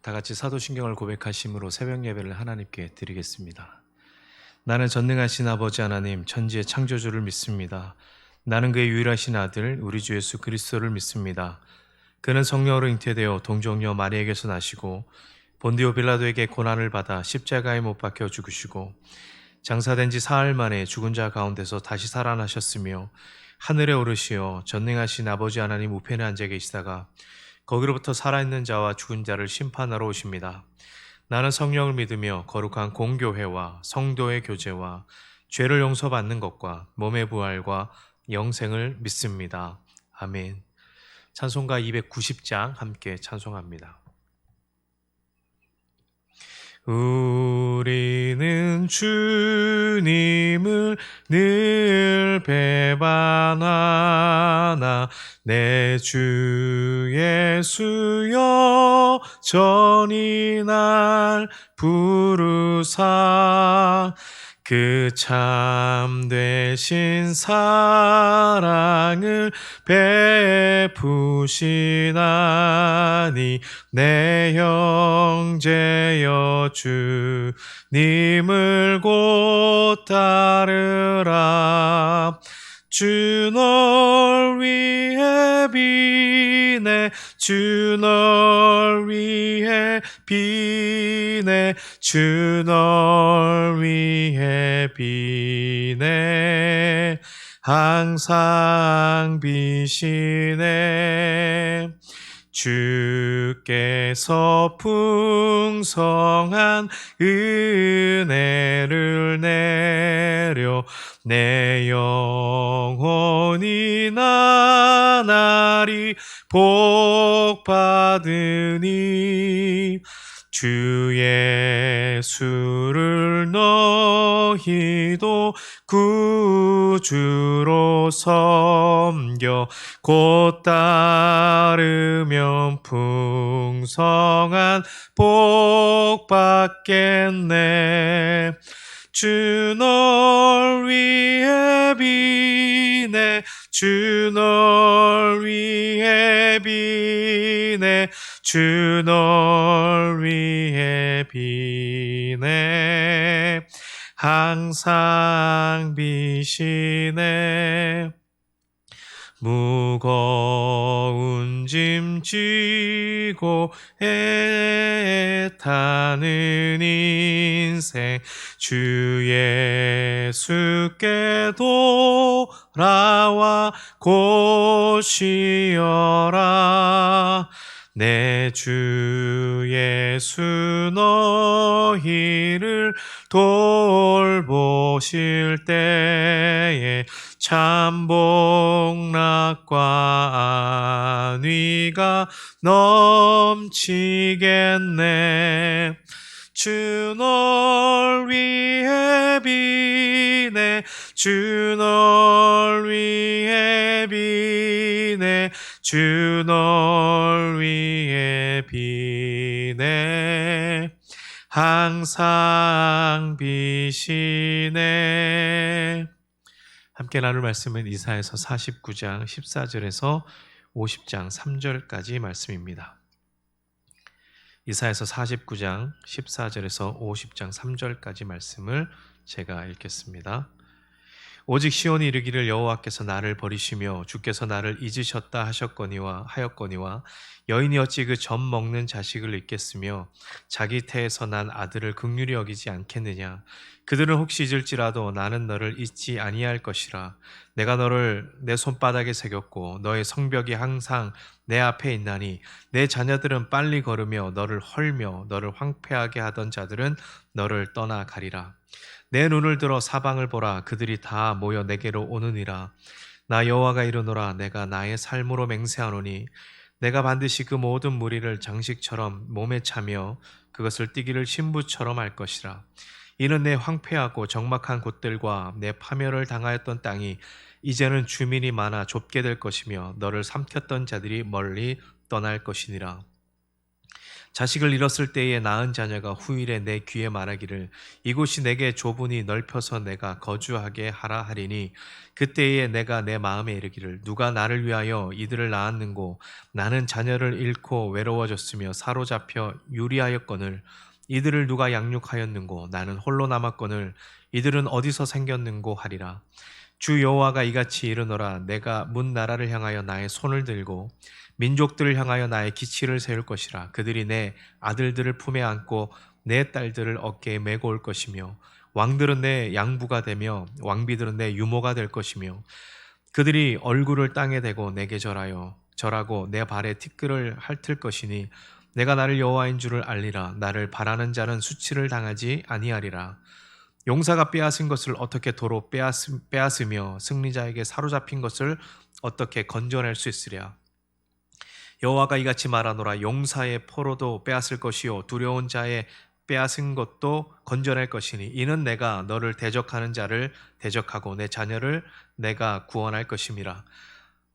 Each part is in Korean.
다 같이 사도신경을 고백하심으로 새벽 예배를 하나님께 드리겠습니다. 나는 전능하신 아버지 하나님, 천지의 창조주를 믿습니다. 나는 그의 유일하신 아들, 우리 주 예수 그리스도를 믿습니다. 그는 성령으로 잉태되어 동정녀 마리에게서 나시고 본디오 빌라도에게 고난을 받아 십자가에 못 박혀 죽으시고 장사된 지 사흘 만에 죽은 자 가운데서 다시 살아나셨으며 하늘에 오르시어 전능하신 아버지 하나님 우편에 앉아 계시다가 거기로부터 살아있는 자와 죽은 자를 심판하러 오십니다. 나는 성령을 믿으며 거룩한 공교회와 성도의 교제와 죄를 용서받는 것과 몸의 부활과 영생을 믿습니다. 아멘. 찬송가 290장 함께 찬송합니다. 우리는 주님을 늘 배반하나 내 주 예수여 전히 날 부르사 그 참되신 사랑을 베푸시나니 내 형제여 주님을 곧 따르라. 주 널 위해 비네 주 널 위해 비네 주 널 위해 비네 항상 비시네. 주께서 풍성한 은혜를 내려 내 영혼이 나날이 복 받으니 주 예수를 너희도 구주로 섬겨 곧 따르면 풍성한 복 받겠네. 주 널 위해 비네 주 널 위해 비네 주 널 위해 비네 항상 비시네. 무거운 짐 지고 애타는 인생 주 예수께 돌아와 곧 쉬어라. 내 주 예수 너희를 돌보실 때에 참 복락과 안위가 넘치겠네. 주 널 위해 비네 주 널 위해 비네 주 널 위해 비네 항상 비시네. 함께 나눌 말씀은 이사야서 49장 14절에서 50장 3절까지 말씀입니다. 이사야서 49장 14절에서 50장 3절까지 말씀을 제가 읽겠습니다. 오직 시온이 이르기를 여호와께서 나를 버리시며 주께서 나를 잊으셨다 하였거니와 여인이 어찌 그 젖 먹는 자식을 잊겠으며 자기 태에서 난 아들을 긍휼히 여기지 않겠느냐. 그들은 혹시 잊을지라도 나는 너를 잊지 아니할 것이라. 내가 너를 내 손바닥에 새겼고 너의 성벽이 항상 내 앞에 있나니 내 자녀들은 빨리 걸으며 너를 헐며 너를 황폐하게 하던 자들은 너를 떠나가리라. 내 눈을 들어 사방을 보라. 그들이 다 모여 내게로 오느니라. 나 여호와가 이르노라. 내가 나의 삶으로 맹세하노니 내가 반드시 그 모든 무리를 장식처럼 몸에 차며 그것을 띠기를 신부처럼 할 것이라. 이는 내 황폐하고 적막한 곳들과 내 파멸을 당하였던 땅이 이제는 주민이 많아 좁게 될 것이며 너를 삼켰던 자들이 멀리 떠날 것이니라. 자식을 잃었을 때에 낳은 자녀가 후일에 내 귀에 말하기를 이곳이 내게 좁으니 넓혀서 내가 거주하게 하라 하리니 그때에 내가 내 마음에 이르기를 누가 나를 위하여 이들을 낳았는고 나는 자녀를 잃고 외로워졌으며 사로잡혀 유리하였거늘 이들을 누가 양육하였는고 나는 홀로 남았거늘 이들은 어디서 생겼는고 하리라. 주 여호와가 이같이 이르노라. 내가 문 나라를 향하여 나의 손을 들고 민족들을 향하여 나의 기치를 세울 것이라. 그들이 내 아들들을 품에 안고 내 딸들을 어깨에 메고 올 것이며 왕들은 내 양부가 되며 왕비들은 내 유모가 될 것이며 그들이 얼굴을 땅에 대고 내게 절하고 내 발에 티끌을 핥을 것이니 내가 나를 여호와인 줄을 알리라. 나를 바라는 자는 수치를 당하지 아니하리라. 용사가 빼앗은 것을 어떻게 도로 빼앗으며 승리자에게 사로잡힌 것을 어떻게 건져낼 수 있으랴. 여호와가 이같이 말하노라. 용사의 포로도 빼앗을 것이요 두려운 자의 빼앗은 것도 건져낼 것이니 이는 내가 너를 대적하는 자를 대적하고 내 자녀를 내가 구원할 것임이라.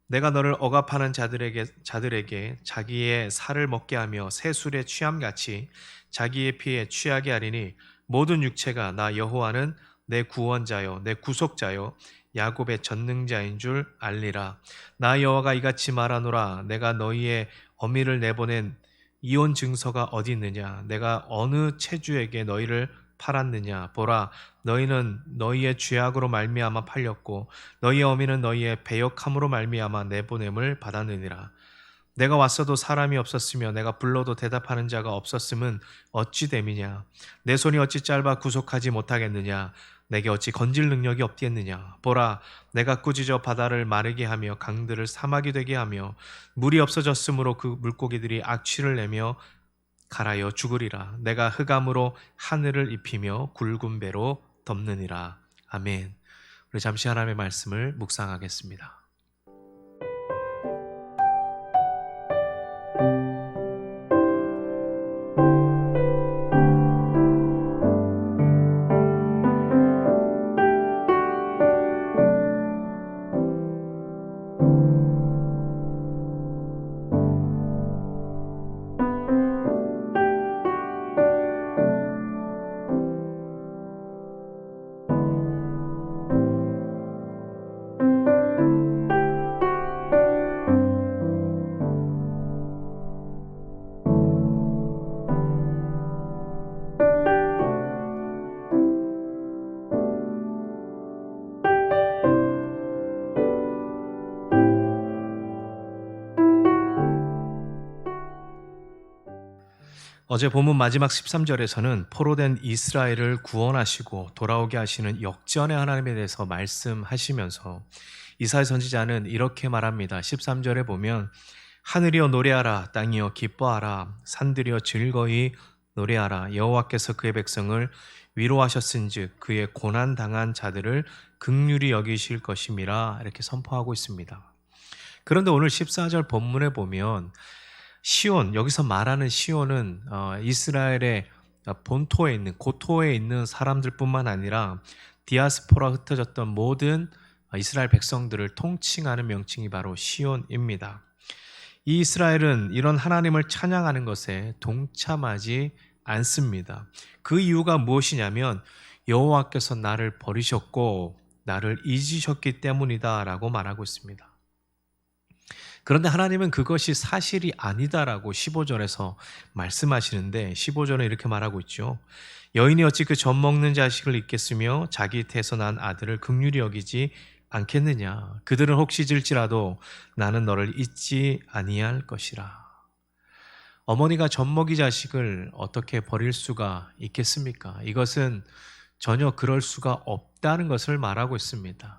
내가 너를 억압하는 자들에게 자기의 살을 먹게 하며 새술에 취함같이 자기의 피에 취하게 하리니 모든 육체가 나 여호와는 내 구원자요 내 구속자요 야곱의 전능자인 줄 알리라. 나 여호와가 이같이 말하노라. 내가 너희의 어미를 내보낸 이혼 증서가 어디 있느냐? 내가 어느 체주에게 너희를 팔았느냐? 보라, 너희는 너희의 죄악으로 말미암아 팔렸고 너희의 어미는 너희의 배역함으로 말미암아 내보냄을 받았느니라. 내가 왔어도 사람이 없었으며 내가 불러도 대답하는 자가 없었음은 어찌 됨이냐? 내 손이 어찌 짧아 구속하지 못하겠느냐? 내게 어찌 건질 능력이 없겠느냐? 보라, 내가 꾸짖어 바다를 마르게 하며 강들을 사막이 되게 하며 물이 없어졌으므로 그 물고기들이 악취를 내며 갈아여 죽으리라. 내가 흑암으로 하늘을 입히며 굵은 배로 덮느니라. 아멘. 우리 잠시 하나님의 말씀을 묵상하겠습니다. 어제 본문 마지막 13절에서는 포로된 이스라엘을 구원하시고 돌아오게 하시는 역전의 하나님에 대해서 말씀하시면서 이사야 선지자는 이렇게 말합니다. 13절에 보면 하늘이여 노래하라, 땅이여 기뻐하라, 산들이여 즐거이 노래하라. 여호와께서 그의 백성을 위로하셨은즉 그의 고난당한 자들을 긍휼히 여기실 것임이라 이렇게 선포하고 있습니다. 그런데 오늘 14절 본문에 보면 시온, 여기서 말하는 시온은 이스라엘의 본토에 있는 고토에 있는 사람들뿐만 아니라 디아스포라 흩어졌던 모든 이스라엘 백성들을 통칭하는 명칭이 바로 시온입니다. 이 이스라엘은 이런 하나님을 찬양하는 것에 동참하지 않습니다. 그 이유가 무엇이냐면 여호와께서 나를 버리셨고 나를 잊으셨기 때문이다 라고 말하고 있습니다. 그런데 하나님은 그것이 사실이 아니다라고 15절에서 말씀하시는데 15절에 이렇게 말하고 있죠. 여인이 어찌 그 젖 먹는 자식을 잊겠으며 자기 태에서 난 아들을 긍휼히 여기지 않겠느냐. 그들은 혹시 질지라도 나는 너를 잊지 아니할 것이라. 어머니가 젖 먹이 자식을 어떻게 버릴 수가 있겠습니까? 이것은 전혀 그럴 수가 없다는 것을 말하고 있습니다.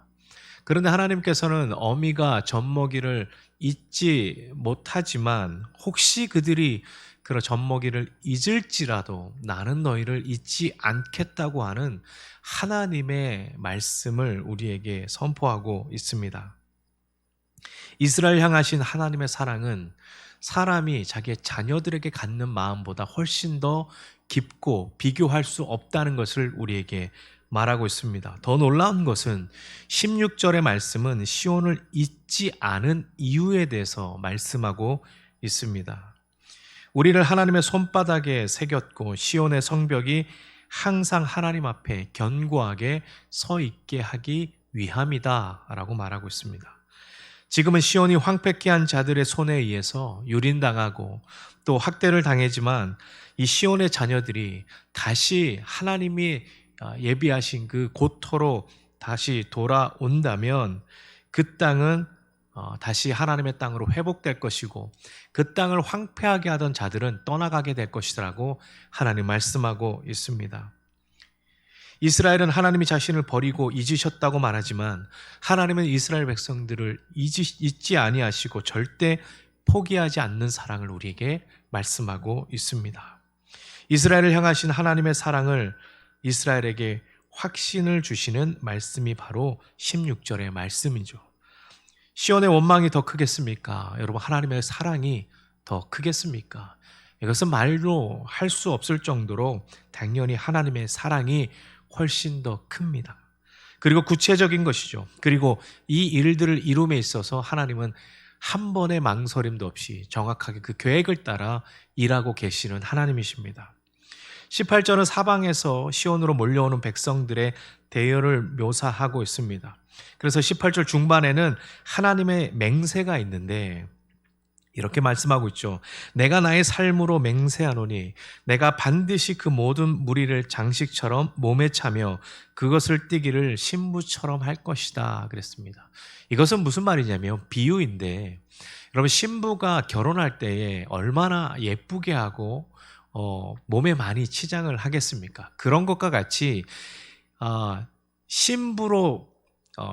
그런데 하나님께서는 어미가 젖먹이를 잊지 못하지만 혹시 그들이 그런 젖먹이를 잊을지라도 나는 너희를 잊지 않겠다고 하는 하나님의 말씀을 우리에게 선포하고 있습니다. 이스라엘 향하신 하나님의 사랑은 사람이 자기의 자녀들에게 갖는 마음보다 훨씬 더 깊고 비교할 수 없다는 것을 우리에게 말하고 있습니다. 더 놀라운 것은 16절의 말씀은 시온을 잊지 않은 이유에 대해서 말씀하고 있습니다. 우리를 하나님의 손바닥에 새겼고 시온의 성벽이 항상 하나님 앞에 견고하게 서 있게 하기 위함이다 라고 말하고 있습니다. 지금은 시온이 황폐케 한 자들의 손에 의해서 유린당하고 또 학대를 당했지만 이 시온의 자녀들이 다시 하나님이 예비하신 그 고토로 다시 돌아온다면 그 땅은 다시 하나님의 땅으로 회복될 것이고 그 땅을 황폐하게 하던 자들은 떠나가게 될 것이라고 하나님 말씀하고 있습니다. 이스라엘은 하나님이 자신을 버리고 잊으셨다고 말하지만 하나님은 이스라엘 백성들을 잊지 아니하시고 절대 포기하지 않는 사랑을 우리에게 말씀하고 있습니다. 이스라엘을 향하신 하나님의 사랑을 이스라엘에게 확신을 주시는 말씀이 바로 16절의 말씀이죠. 시온의 원망이 더 크겠습니까? 여러분, 하나님의 사랑이 더 크겠습니까? 이것은 말로 할 수 없을 정도로 당연히 하나님의 사랑이 훨씬 더 큽니다. 그리고 구체적인 것이죠. 그리고 이 일들을 이룸에 있어서 하나님은 한 번의 망설임도 없이 정확하게 그 계획을 따라 일하고 계시는 하나님이십니다. 18절은 사방에서 시온으로 몰려오는 백성들의 대열을 묘사하고 있습니다. 그래서 18절 중반에는 하나님의 맹세가 있는데 이렇게 말씀하고 있죠. 내가 나의 삶으로 맹세하노니 내가 반드시 그 모든 무리를 장식처럼 몸에 차며 그것을 띠기를 신부처럼 할 것이다 그랬습니다. 이것은 무슨 말이냐면 비유인데, 여러분, 신부가 결혼할 때에 얼마나 예쁘게 하고 몸에 많이 치장을 하겠습니까? 그런 것과 같이 신부로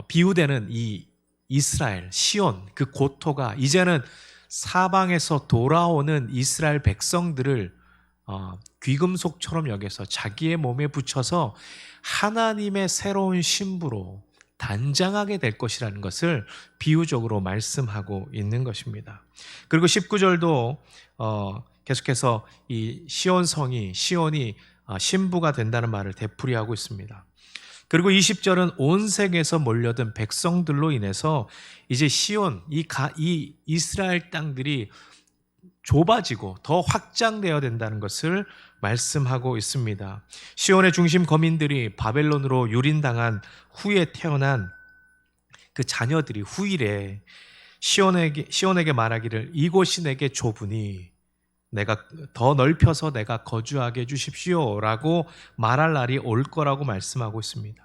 비유되는 이 이스라엘, 시온, 그 고토가 이제는 사방에서 돌아오는 이스라엘 백성들을 귀금속처럼 여겨서 자기의 몸에 붙여서 하나님의 새로운 신부로 단장하게 될 것이라는 것을 비유적으로 말씀하고 있는 것입니다. 그리고 19절도 계속해서 이 시온이 신부가 된다는 말을 되풀이하고 있습니다. 그리고 20절은 온 세계에서 몰려든 백성들로 인해서 이제 시온, 이 이스라엘 땅들이 좁아지고 더 확장되어야 된다는 것을 말씀하고 있습니다. 시온의 중심 거민들이 바벨론으로 유린당한 후에 태어난 그 자녀들이 후일에 시온에게 말하기를 이곳이 내게 좁으니 내가 더 넓혀서 내가 거주하게 해주십시오라고 말할 날이 올 거라고 말씀하고 있습니다.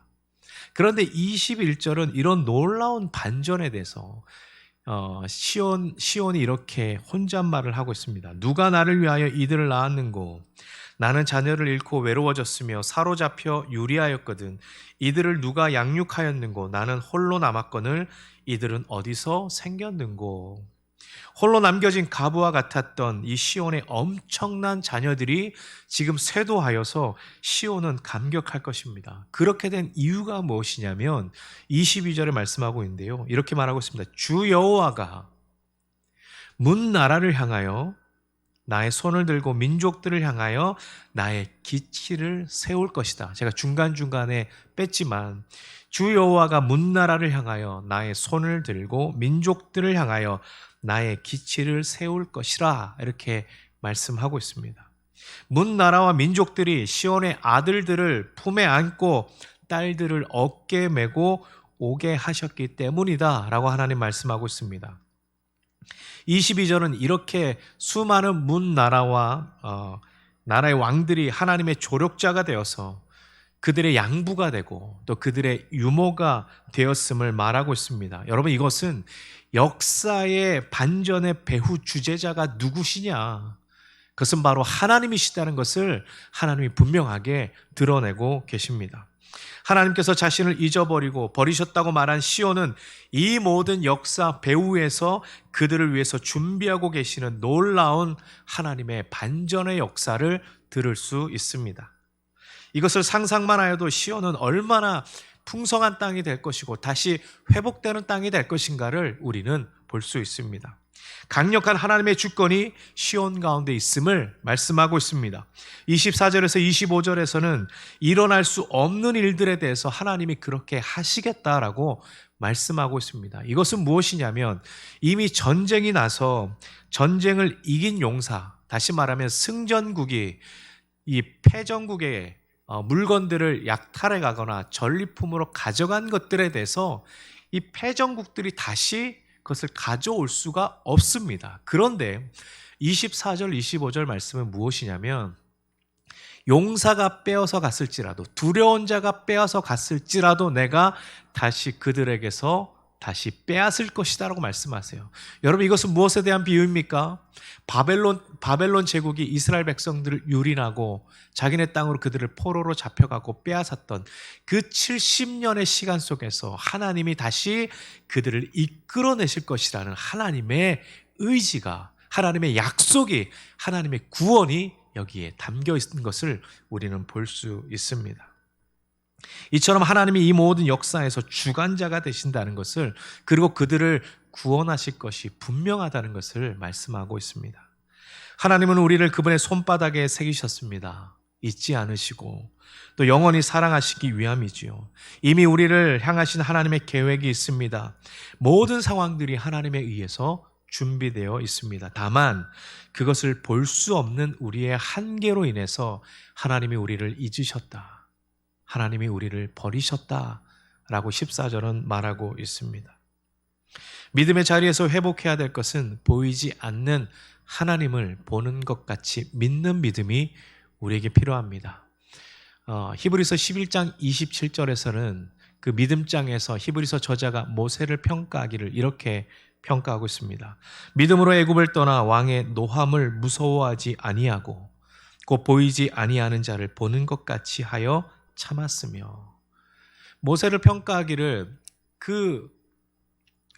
그런데 21절은 이런 놀라운 반전에 대해서 시온이 이렇게 혼잣말을 하고 있습니다. 누가 나를 위하여 이들을 낳았는고 나는 자녀를 잃고 외로워졌으며 사로잡혀 유리하였거든. 이들을 누가 양육하였는고 나는 홀로 남았거늘 이들은 어디서 생겼는고. 홀로 남겨진 가부와 같았던 이 시온의 엄청난 자녀들이 지금 쇄도하여서 시온은 감격할 것입니다. 그렇게 된 이유가 무엇이냐면 22절에 말씀하고 있는데요. 이렇게 말하고 있습니다. 주 여호와가 문 나라를 향하여 나의 손을 들고 민족들을 향하여 나의 기치를 세울 것이다. 제가 중간중간에 뺐지만 주 여호와가 문 나라를 향하여 나의 손을 들고 민족들을 향하여 나의 기치를 세울 것이라 이렇게 말씀하고 있습니다. 문 나라와 민족들이 시온의 아들들을 품에 안고 딸들을 어깨에 메고 오게 하셨기 때문이다 라고 하나님 말씀하고 있습니다. 22절은 이렇게 수많은 문 나라와 나라의 왕들이 하나님의 조력자가 되어서 그들의 양부가 되고 또 그들의 유모가 되었음을 말하고 있습니다. 여러분, 이것은 역사의 반전의 배후 주제자가 누구시냐? 그것은 바로 하나님이시다는 것을 하나님이 분명하게 드러내고 계십니다. 하나님께서 자신을 잊어버리고 버리셨다고 말한 시온은 이 모든 역사 배후에서 그들을 위해서 준비하고 계시는 놀라운 하나님의 반전의 역사를 들을 수 있습니다. 이것을 상상만 하여도 시온은 얼마나 풍성한 땅이 될 것이고 다시 회복되는 땅이 될 것인가를 우리는 볼 수 있습니다. 강력한 하나님의 주권이 시온 가운데 있음을 말씀하고 있습니다. 24절에서 25절에서는 일어날 수 없는 일들에 대해서 하나님이 그렇게 하시겠다라고 말씀하고 있습니다. 이것은 무엇이냐면 이미 전쟁이 나서 전쟁을 이긴 용사, 다시 말하면 승전국이 이 패전국의 물건들을 약탈해 가거나 전리품으로 가져간 것들에 대해서 이 패전국들이 다시 그것을 가져올 수가 없습니다. 그런데 24절, 25절 말씀은 무엇이냐면 용사가 빼어서 갔을지라도, 두려운 자가 빼어서 갔을지라도 내가 다시 그들에게서 다시 빼앗을 것이다 라고 말씀하세요. 여러분, 이것은 무엇에 대한 비유입니까? 바벨론 제국이 이스라엘 백성들을 유린하고 자기네 땅으로 그들을 포로로 잡혀가고 빼앗았던 그 70년의 시간 속에서 하나님이 다시 그들을 이끌어내실 것이라는 하나님의 의지가, 하나님의 약속이, 하나님의 구원이 여기에 담겨 있는 것을 우리는 볼 수 있습니다. 이처럼 하나님이 이 모든 역사에서 주관자가 되신다는 것을, 그리고 그들을 구원하실 것이 분명하다는 것을 말씀하고 있습니다. 하나님은 우리를 그분의 손바닥에 새기셨습니다. 잊지 않으시고 또 영원히 사랑하시기 위함이지요. 이미 우리를 향하신 하나님의 계획이 있습니다. 모든 상황들이 하나님에 의해서 준비되어 있습니다. 다만 그것을 볼 수 없는 우리의 한계로 인해서 하나님이 우리를 잊으셨다, 하나님이 우리를 버리셨다라고 14절은 말하고 있습니다. 믿음의 자리에서 회복해야 될 것은 보이지 않는 하나님을 보는 것 같이 믿는 믿음이 우리에게 필요합니다. 히브리서 11장 27절에서는 그 믿음장에서 히브리서 저자가 모세를 평가하기를 이렇게 평가하고 있습니다. 믿음으로 애굽을 떠나 왕의 노함을 무서워하지 아니하고 곧 보이지 아니하는 자를 보는 것 같이 하여 참았으며, 모세를 평가하기를 그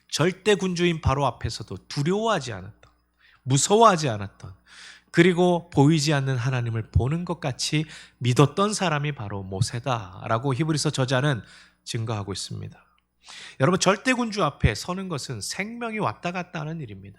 절대 군주인 바로 앞에서도 두려워하지 않았던, 무서워하지 않았던, 그리고 보이지 않는 하나님을 보는 것 같이 믿었던 사람이 바로 모세다라고 히브리서 저자는 증거하고 있습니다. 여러분, 절대 군주 앞에 서는 것은 생명이 왔다 갔다 하는 일입니다.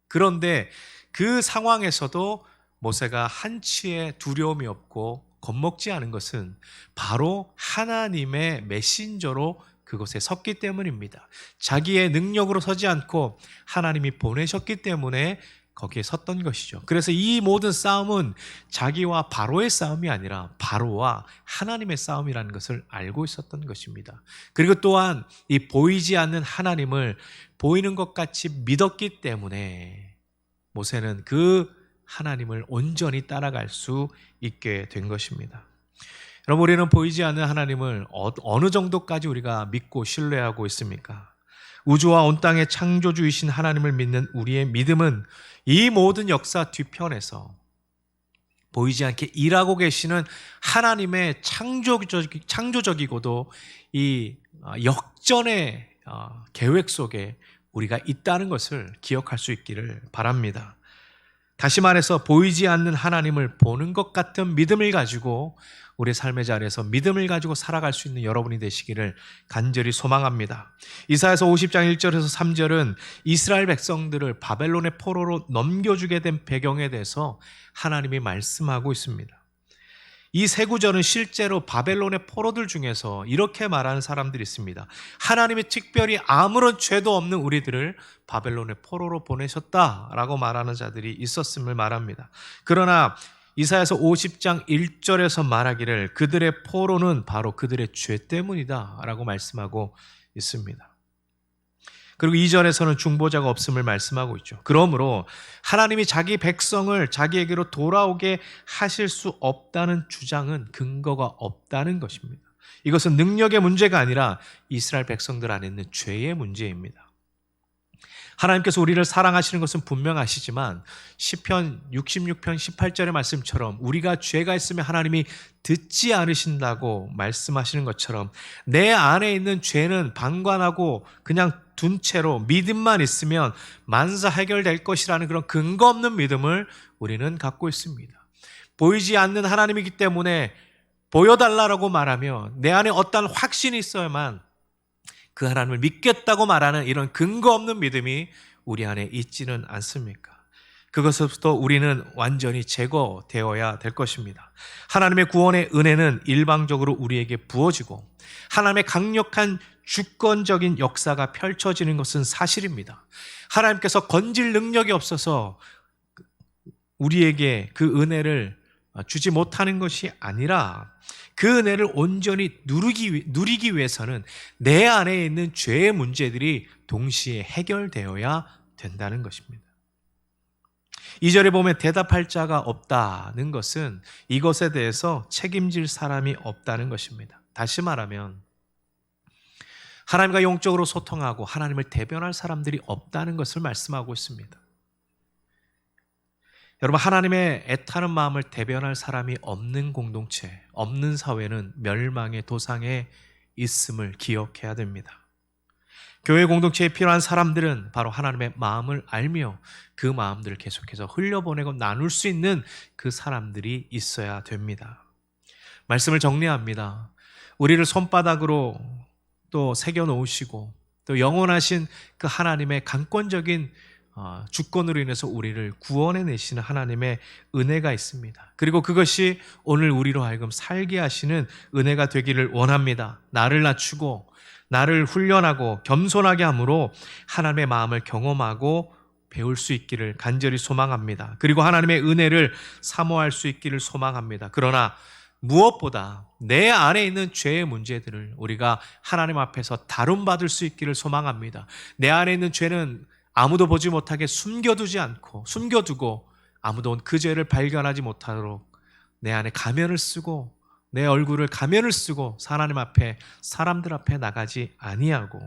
그런데 그 상황에서도 모세가 한치의 두려움이 없고 겁먹지 않은 것은 바로 하나님의 메신저로 그곳에 섰기 때문입니다. 자기의 능력으로 서지 않고 하나님이 보내셨기 때문에 거기에 섰던 것이죠. 그래서 이 모든 싸움은 자기와 바로의 싸움이 아니라 바로와 하나님의 싸움이라는 것을 알고 있었던 것입니다. 그리고 또한 이 보이지 않는 하나님을 보이는 것 같이 믿었기 때문에 모세는 그 하나님을 온전히 따라갈 수 있게 된 것입니다. 여러분, 우리는 보이지 않는 하나님을 어느 정도까지 우리가 믿고 신뢰하고 있습니까? 우주와 온 땅의 창조주이신 하나님을 믿는 우리의 믿음은 이 모든 역사 뒤편에서 보이지 않게 일하고 계시는 하나님의 창조적이고도 이 역전의 계획 속에 우리가 있다는 것을 기억할 수 있기를 바랍니다. 다시 말해서 보이지 않는 하나님을 보는 것 같은 믿음을 가지고 우리 삶의 자리에서 믿음을 가지고 살아갈 수 있는 여러분이 되시기를 간절히 소망합니다. 이사야서 50장 1절에서 3절은 이스라엘 백성들을 바벨론의 포로로 넘겨주게 된 배경에 대해서 하나님이 말씀하고 있습니다. 이 세 구절은 실제로 바벨론의 포로들 중에서 이렇게 말하는 사람들이 있습니다. 하나님이 특별히 아무런 죄도 없는 우리들을 바벨론의 포로로 보내셨다라고 말하는 자들이 있었음을 말합니다. 그러나 이사야서 50장 1절에서 말하기를 그들의 포로는 바로 그들의 죄 때문이다 라고 말씀하고 있습니다. 그리고 2절에서는 중보자가 없음을 말씀하고 있죠. 그러므로 하나님이 자기 백성을 자기에게로 돌아오게 하실 수 없다는 주장은 근거가 없다는 것입니다. 이것은 능력의 문제가 아니라 이스라엘 백성들 안에 있는 죄의 문제입니다. 하나님께서 우리를 사랑하시는 것은 분명하시지만 시편 66편 18절의 말씀처럼 우리가 죄가 있으면 하나님이 듣지 않으신다고 말씀하시는 것처럼 내 안에 있는 죄는 방관하고 그냥 둔 채로 믿음만 있으면 만사 해결될 것이라는 그런 근거 없는 믿음을 우리는 갖고 있습니다. 보이지 않는 하나님이기 때문에 보여달라고 말하며 내 안에 어떤 확신이 있어야만 그 하나님을 믿겠다고 말하는 이런 근거 없는 믿음이 우리 안에 있지는 않습니까? 그것부터 우리는 완전히 제거되어야 될 것입니다. 하나님의 구원의 은혜는 일방적으로 우리에게 부어지고 하나님의 강력한 주권적인 역사가 펼쳐지는 것은 사실입니다. 하나님께서 건질 능력이 없어서 우리에게 그 은혜를 주지 못하는 것이 아니라 그 은혜를 온전히 누리기 위해서는 내 안에 있는 죄의 문제들이 동시에 해결되어야 된다는 것입니다. 2절에 보면 대답할 자가 없다는 것은 이것에 대해서 책임질 사람이 없다는 것입니다. 다시 말하면 하나님과 영적으로 소통하고 하나님을 대변할 사람들이 없다는 것을 말씀하고 있습니다. 여러분, 하나님의 애타는 마음을 대변할 사람이 없는 공동체, 없는 사회는 멸망의 도상에 있음을 기억해야 됩니다. 교회 공동체에 필요한 사람들은 바로 하나님의 마음을 알며 그 마음들을 계속해서 흘려보내고 나눌 수 있는 그 사람들이 있어야 됩니다. 말씀을 정리합니다. 우리를 손바닥으로 또 새겨놓으시고 또 영원하신 그 하나님의 강권적인 주권으로 인해서 우리를 구원해내시는 하나님의 은혜가 있습니다. 그리고 그것이 오늘 우리로 하여금 살게 하시는 은혜가 되기를 원합니다. 나를 낮추고 나를 훈련하고 겸손하게 함으로 하나님의 마음을 경험하고 배울 수 있기를 간절히 소망합니다. 그리고 하나님의 은혜를 사모할 수 있기를 소망합니다. 그러나 무엇보다 내 안에 있는 죄의 문제들을 우리가 하나님 앞에서 다룬받을 수 있기를 소망합니다. 내 안에 있는 죄는 아무도 보지 못하게 숨겨두고 아무도 그 죄를 발견하지 못하도록 내 안에 가면을 쓰고 내 얼굴을 가면을 쓰고 하나님 앞에 사람들 앞에 나가지 아니하고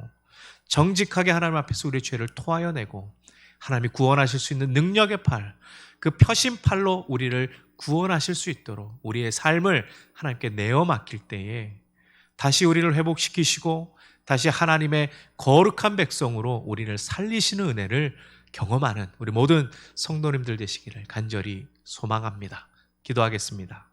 정직하게 하나님 앞에서 우리의 죄를 토하여내고 하나님이 구원하실 수 있는 능력의 팔, 그 표심팔로 우리를 구원하실 수 있도록 우리의 삶을 하나님께 내어 맡길 때에 다시 우리를 회복시키시고 다시 하나님의 거룩한 백성으로 우리를 살리시는 은혜를 경험하는 우리 모든 성도님들 되시기를 간절히 소망합니다. 기도하겠습니다.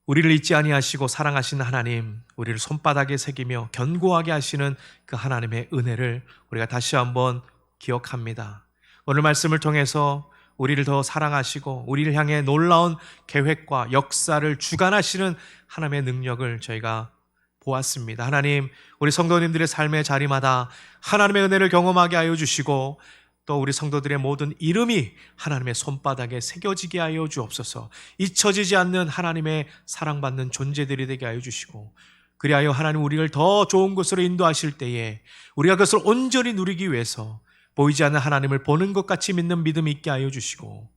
우리를 잊지 아니하시고 사랑하시는 하나님, 우리를 손바닥에 새기며 견고하게 하시는 그 하나님의 은혜를 우리가 다시 한번 기억합니다. 오늘 말씀을 통해서 우리를 더 사랑하시고 우리를 향해 놀라운 계획과 역사를 주관하시는 하나님의 능력을 저희가 보았습니다. 하나님, 우리 성도님들의 삶의 자리마다 하나님의 은혜를 경험하게 하여 주시고 또 우리 성도들의 모든 이름이 하나님의 손바닥에 새겨지게 하여 주옵소서. 잊혀지지 않는 하나님의 사랑받는 존재들이 되게 하여 주시고 그리하여 하나님 우리를 더 좋은 곳으로 인도하실 때에 우리가 그것을 온전히 누리기 위해서 보이지 않는 하나님을 보는 것 같이 믿는 믿음이 있게 하여 주시고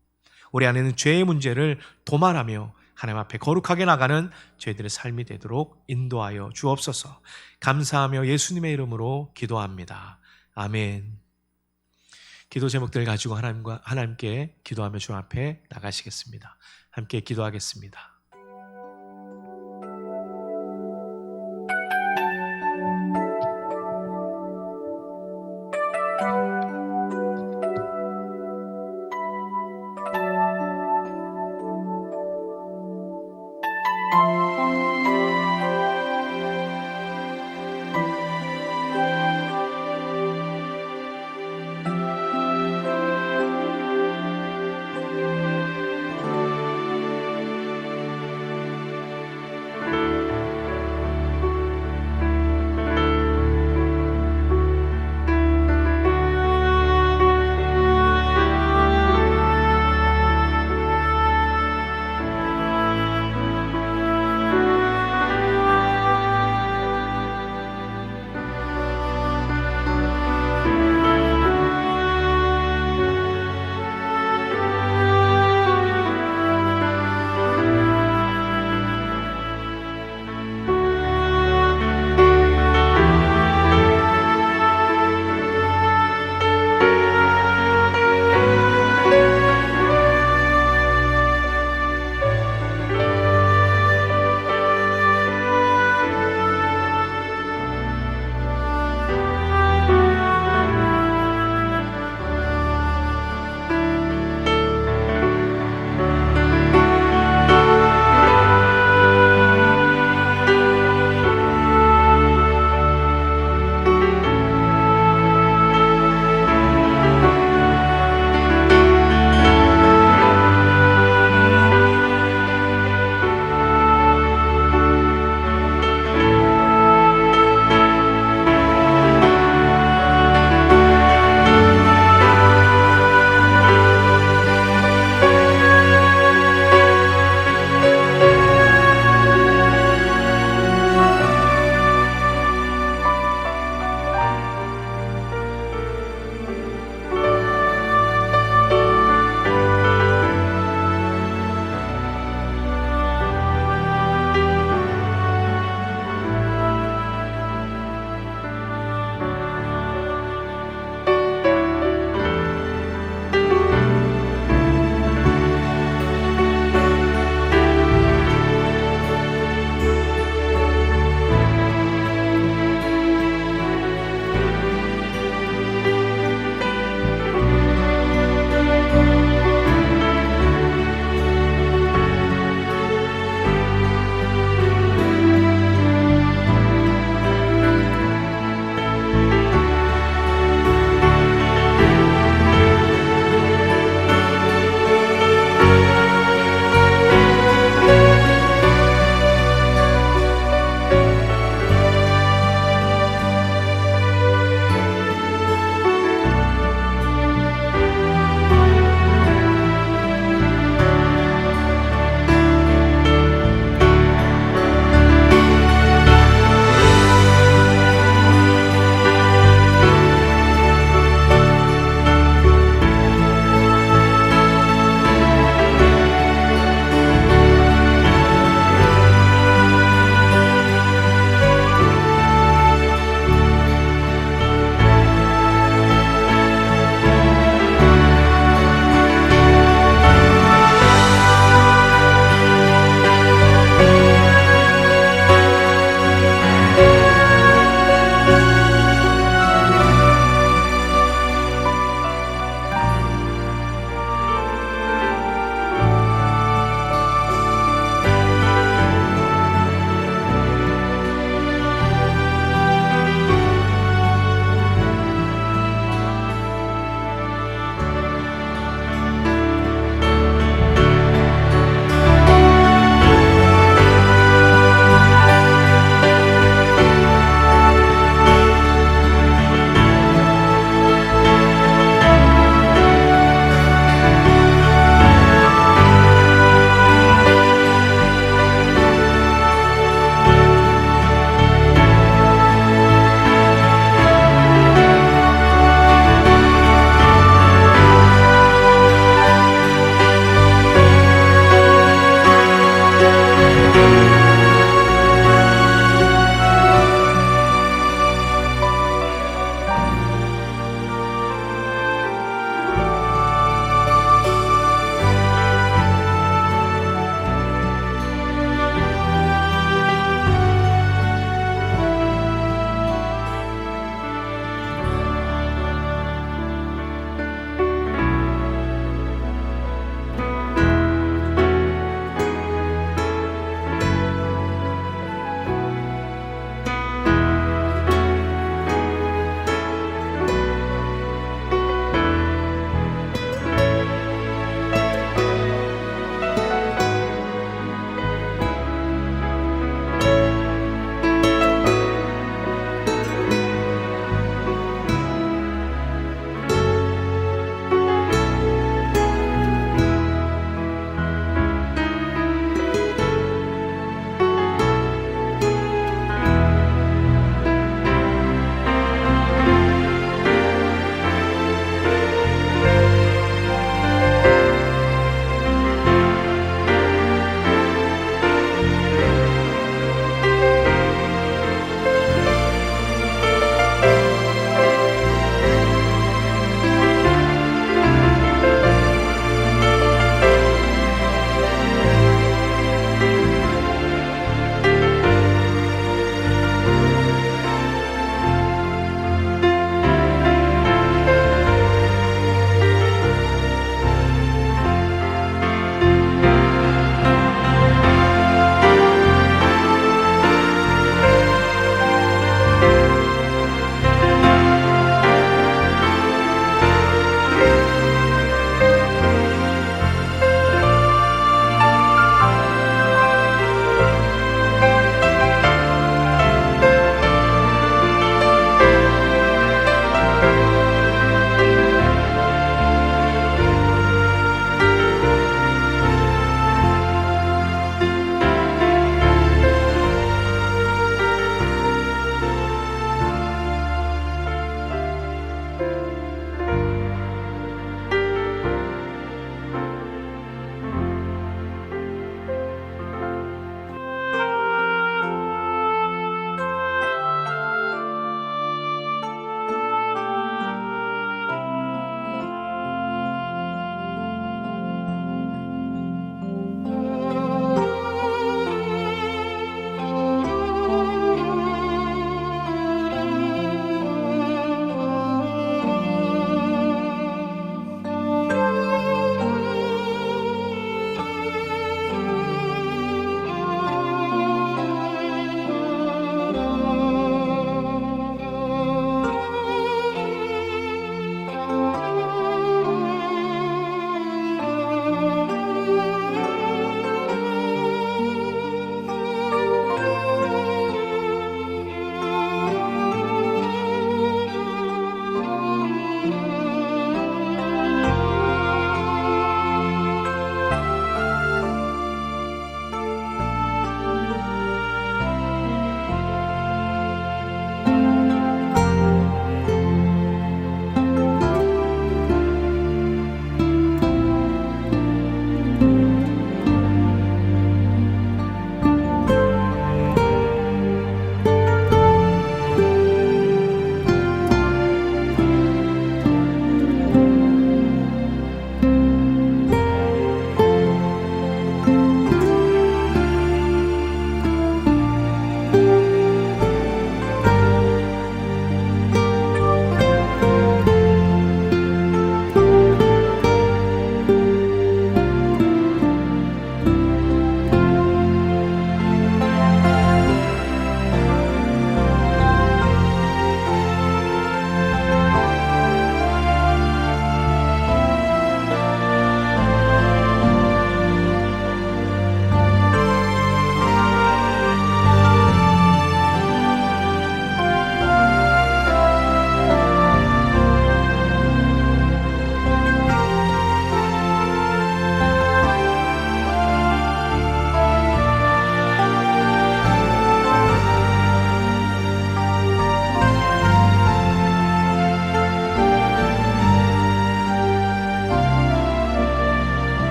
우리 안에는 죄의 문제를 도말하며 하나님 앞에 거룩하게 나가는 저희들의 삶이 되도록 인도하여 주옵소서. 감사하며 예수님의 이름으로 기도합니다. 아멘. 기도 제목들 가지고 하나님께 기도하며 주 앞에 나가시겠습니다. 함께 기도하겠습니다.